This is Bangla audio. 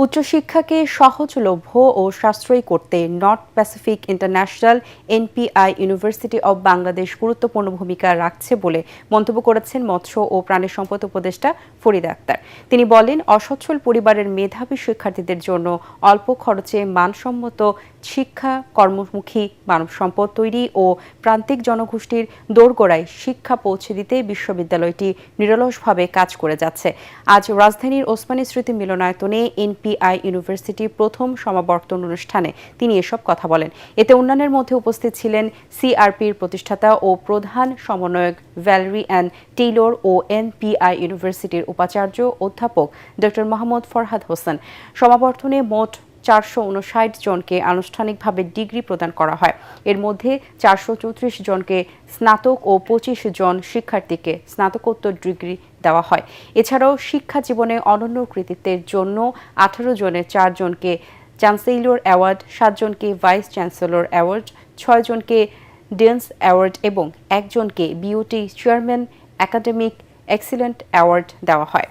উচ্চশিক্ষাকে সহজলভ্য ও সাশ্রয়ী করতে north Pacific international NPI university of Bangladesh গুরুত্বপূর্ণ ভূমিকা রাখছে বলে মন্তব্য করেছেন মৎস্য ও প্রাণী সম্পদ উপদেষ্টা ফরিদা আক্তার। তিনি বলেন, অসচ্ছল পরিবারের মেধাবী শিক্ষার্থীদের জন্য অল্প খরচে মানসম্মত শিক্ষা, কর্মমুখী মানব সম্পদ তৈরি ও প্রান্তিক জনগোষ্ঠীর দোরগোড়ায় শিক্ষা পৌঁছে দিতে বিশ্ববিদ্যালয়টি নিরলসভাবে কাজ করে যাচ্ছে। আজ রাজধানীর ওসমানী স্মৃতি মিলনায়তনে এনপিআই ইউনিভার্সিটির প্রথম সমাবর্তন অনুষ্ঠানে তিনি এসব কথা বলেন। এতে অন্যান্যের মধ্যে উপস্থিত ছিলেন সিআরপির প্রতিষ্ঠাতা ও প্রধান সমন্বয়ক ভ্যালেরি অ্যান টেইলর ও এনপিআই ইউনিভার্সিটির উপাচার্য অধ্যাপক ডক্টর মোহাম্মদ ফরহাদ হোসেন। সমাবর্তনে মোট 459 জনকে আনুষ্ঠানিকভাবে ডিগ্রি প্রদান করা হয়। এর মধ্যে 434 জনকে স্নাতক ও 25 জন শিক্ষার্থীকে স্নাতকোত্তর ডিগ্রি দেওয়া হয়। এছাড়াও শিক্ষা জীবনে অনন্য কৃতিত্বের জন্য 18 জনের 4 জনকে চ্যান্সেলর অ্যাওয়ার্ড, 7 জনকে ভাইস চ্যান্সেলর অ্যাওয়ার্ড, 6 জনকে ডিনস অ্যাওয়ার্ড এবং 1 জনকে beauty chairman academic excellent award দেওয়া হয়।